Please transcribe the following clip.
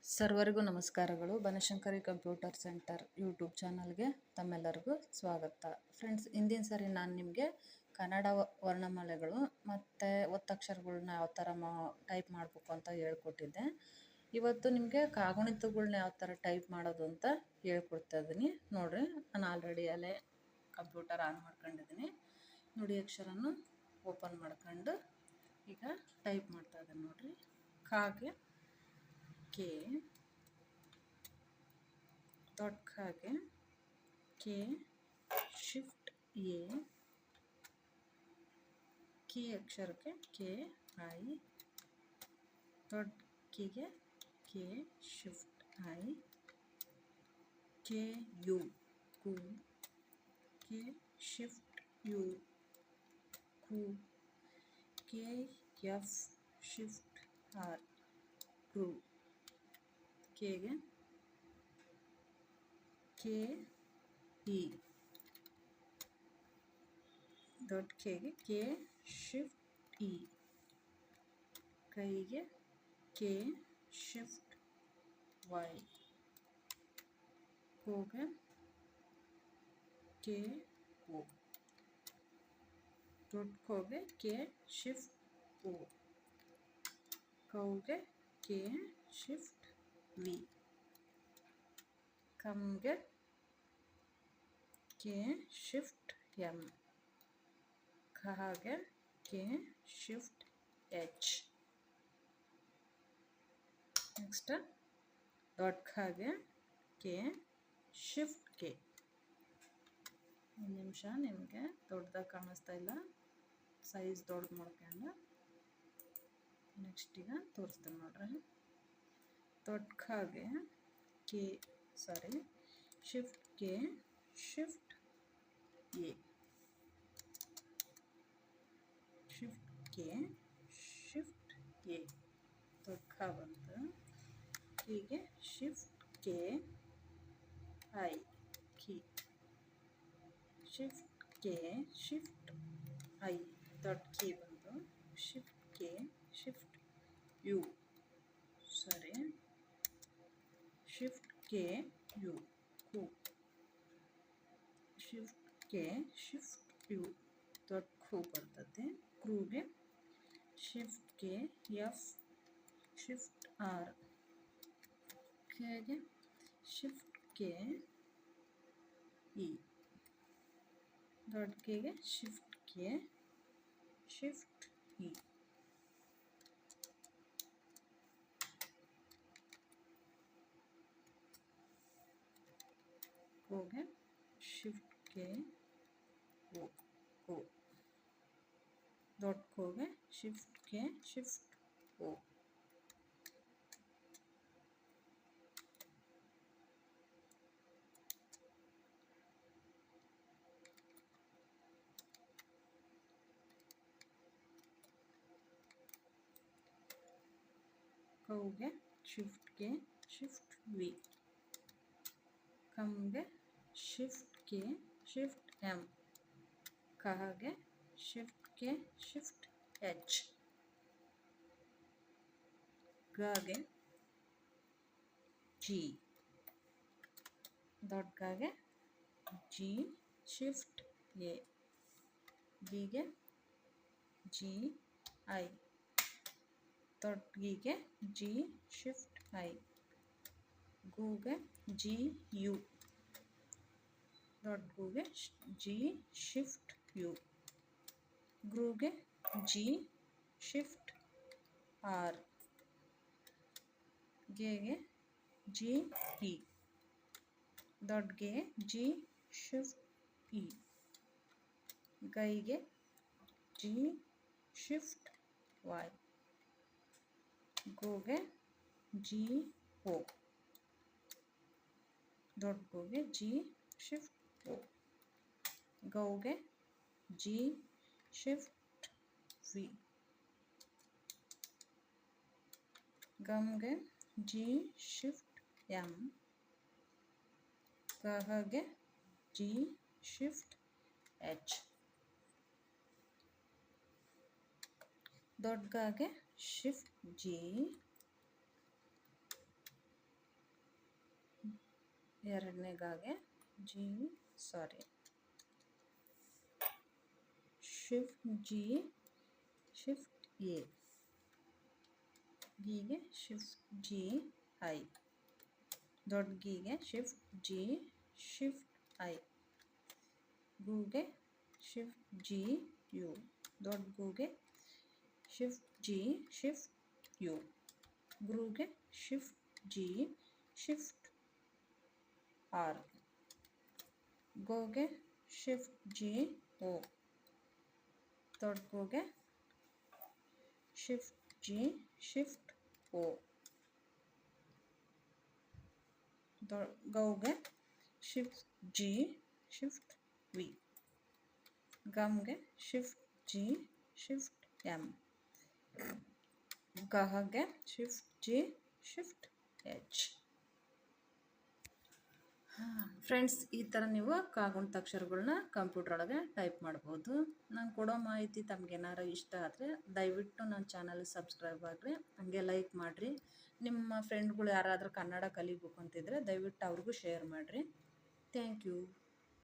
ಸರ್ವರಿಗೂ ನಮಸ್ಕಾರಗಳು. Banashankari computer centre YouTube ಚಾನಲ್ಗೆ ತಮ್ಮೆಲ್ಲರಿಗೂ ಸ್ವಾಗತ. ಫ್ರೆಂಡ್ಸ್, ಇಂದಿನ ಸರಿ ನಾನು ನಿಮಗೆ ಕನ್ನಡ ವರ್ಣಮಾಲೆಗಳು ಮತ್ತು ಒತ್ತಕ್ಷರಗಳನ್ನ ಯಾವ ಥರ ಟೈಪ್ ಮಾಡಬೇಕು ಅಂತ ಹೇಳ್ಕೊಟ್ಟಿದ್ದೆ. ಇವತ್ತು ನಿಮಗೆ ಕಾಗುಣಿತಗಳನ್ನ ಯಾವ ಥರ ಟೈಪ್ ಮಾಡೋದು ಅಂತ ಹೇಳ್ಕೊಡ್ತಾ ಇದ್ದೀನಿ. ನೋಡಿರಿ, ನಾನು ಆಲ್ರೆಡಿ ಅಲ್ಲೇ ಕಂಪ್ಯೂಟರ್ ಆನ್ ಮಾಡ್ಕೊಂಡಿದ್ದೀನಿ. ನುಡಿ ಅಕ್ಷರನ ಓಪನ್ ಮಾಡ್ಕೊಂಡು ಈಗ ಟೈಪ್ ಮಾಡ್ತಾ ಇದ್ದೀನಿ. ನೋಡಿರಿ, ಕಾಗೆ ಕೆ, ದೊಡ್ಡ ಖಾಗೆ ಕೆ, ಶಿಫ್ಟ್ ಎ, ಕಿ ಅಕ್ಷರಕ್ಕೆ ಕೆ ಐ, ದೊಡ್ಡ ಕಿಗೆ K shift I, K U ಕು, ಕೆ ಶಿಫ್ಟ್ ಯು ಕು, ಕೆ ಎಫ್ ಶಿಫ್ಟ್ ಆರ್ ಕ್ರೂ, ಕೆಗೆ ಕೆ ಇ, ದೊಡ್ಡ ಕೆಗೆ ಕೆ ಶಿಫ್ಟ್ ಇ, ಕೈಗೆ ಕೆ ಶಿಫ್ಟ್ ವೈ, ಕೋಗೆ ಕೆ ಓ, ದೊಡ್ಡ ಕೋಗೆ ಕೆ ಶಿಫ್ಟ್ ಓ, ಕೌಗೆ ಕೆ ಶಿಫ್ಟ್ ವಿ, ಕಮ್ಗೆ ಕೆ ಶಿಫ್ಟ್ ಎಮ್, ಖಗೆ ಕೆ ಶಿಫ್ಟ್ ಎಚ್. ನೆಕ್ಸ್ಟ್ ದೊಡ್ಡ ಖಗೆ ಕೆ ಶಿಫ್ಟ್ ಕೆ. ಒಂದು ನಿಮಿಷ, ನಿಮಗೆ ದೊಡ್ಡದಾಗಿ ಕಾಣಿಸ್ತಾ ಇಲ್ಲ, ಸೈಜ್ ದೊಡ್ಡ ಮಾಡ್ಕೊಂಡು ನೆಕ್ಸ್ಟ್ ಈಗ ತೋರಿಸ್ತೇನೆ. ನೋಡ್ರಿ, ದೊಡ್ಡ ಖಗೆ K shift K shift A, shift K shift A, ದೊಡ್ಡ ಖ ಬಂತು. ಹೀಗೆ ಶಿಫ್ಟ್ ಕೆ ಐ ಕಿ, ಶಿಫ್ಟ್ ಕೆ ಶಿಫ್ಟ್ ಐ, ದೊಡ್ಡ ಕಿ ಬಂತು. Shift K shift U, shift K U ಕು, ಶಿಫ್ಟ್ ಕೆ ಶಿಫ್ಟ್ ಯು, ದೊಡ್ಡ ಖೂ ಬರ್ತದೆ. ಕ್ರೂಗೆ shift K F shift R, ಕೆಗೆ ಶಿಫ್ಟ್ ಕೆ ಇ, ದೊಡ್ಡ ಕೆಗೆ ಶಿಫ್ಟ್ ಕೆ ಶಿಫ್ಟ್ ಇ, ಕೋಗೆ ಶಿಫ್ಟ್ ಕೆ ಓ ಕೋ, ದೊಡ್ಡ ಕೋಗೆ ಶಿಫ್ಟ್ ಕೆ ಶಿಫ್ಟ್ ಓ, ಕೌಗೆ ಶಿಫ್ಟ್ ಕೆ ಶಿಫ್ಟ್ ವಿ, ಕಮ್ಗೆ ಶಿಫ್ಟ್ ಕೆ ಶಿಫ್ಟ್ ಎಮ್, ಖಗೆ ಶಿಫ್ಟ್ ಕೆ ಶಿಫ್ಟ್ ಎಚ್, ಗೆ ಜಿ, ದೊಡ್ಡ ಗೆ ಜಿ ಶಿಫ್ಟ್ ಎ, ಗಿಗೆ ಜಿ ಐ, ದೊಡ್ಡ ಗಿಗೆ ಜಿ ಶಿಫ್ಟ್ ಐ, ಗೂಗೆ ಜಿ ಯು, ದೊಡ್ಡ ಗೂಗೆ ಜಿ ಶಿಫ್ಟ್ ಯು, ಗ್ರೂಗೆ ಜಿ ಶಿಫ್ಟ್ ಆರ್, ಗೆಗೆ ಜಿ ಇ, ದೊಡ್ಡ ಗೆ ಜಿ ಶಿಫ್ಟ್ ಇ, ಗೈಗೆ ಜಿ ಶಿಫ್ಟ್ ವೈ, ಗೋಗೆ ಜಿ ಓ, ದೊಡ್ಡ ಗೋಗೆ ಜಿ ಶಿಫ್ಟ್ ಓ, ಗೌಗೆ ಜಿ ಶಿಫ್ಟ್ ವಿ, ಗಮ್ಗೆ ಜಿ ಶಿಫ್ಟ್ ಎಮ್, ಗಹಗೆ ಜಿ ಶಿಫ್ಟ್ ಎಚ್, ದೊಡ್ಡ ಗೆ ಶಿಫ್ಟ್ ಜಿ, ಎರಡನೇ ಗಾಗೆ G shift G shift A, ಗೀಗೆ ಶಿಫ್ಟ್ ಜಿ ಐ, ದೊಡ್ಡ ಗೀಗೆ ಶಿಫ್ಟ್ ಜಿ ಶಿಫ್ಟ್ ಐ, ಗೂಗೆ ಶಿಫ್ಟ್ ಜಿ ಯು, ದೊಡ್ಡ ಗೂಗೆ ಶಿಫ್ಟ್ ಜಿ ಶಿಫ್ಟ್ ಯು, ಗ್ರೂಗೆ ಶಿಫ್ಟ್ ಜಿ ಶಿಫ್ಟ್ ಆರ್, ಗೋಗೆ ಶಿಫ್ಟ್ ಜಿ ಓ, ದೊಡ್ಡ ಗೋಗೆ ಶಿಫ್ಟ್ ಜಿ ಶಿಫ್ಟ್ ಓ, ಗೌಗೆ ಶಿಫ್ಟ್ ಜಿ ಶಿಫ್ಟ್ ವಿ, ಗಮ್ಗೆ ಶಿಫ್ಟ್ ಜಿ ಶಿಫ್ಟ್ ಎಮ್, ಗಹಗೆ shift G shift H. Friends, ಈ ಥರ ನೀವು ಕಾಗುಣಿತಾಕ್ಷರಗಳನ್ನ ಕಂಪ್ಯೂಟರ್ ಒಳಗೆ ಟೈಪ್ ಮಾಡ್ಬೋದು. ನಾನು ಕೊಡೋ ಮಾಹಿತಿ ತಮಗೇನಾರು ಇಷ್ಟ ಆದರೆ ದಯವಿಟ್ಟು ನನ್ನ ಚಾನಲ್ ಸಬ್ಸ್ಕ್ರೈಬ್ ಆಗಿರಿ, ಹಾಗೆ ಲೈಕ್ ಮಾಡಿರಿ. ನಿಮ್ಮ ಫ್ರೆಂಡ್ಗಳು ಯಾರಾದರೂ ಕನ್ನಡ ಕಲಿಬೇಕು ಅಂತಿದ್ರೆ ದಯವಿಟ್ಟು ಅವ್ರಿಗೂ ಶೇರ್ ಮಾಡಿರಿ. Thank you.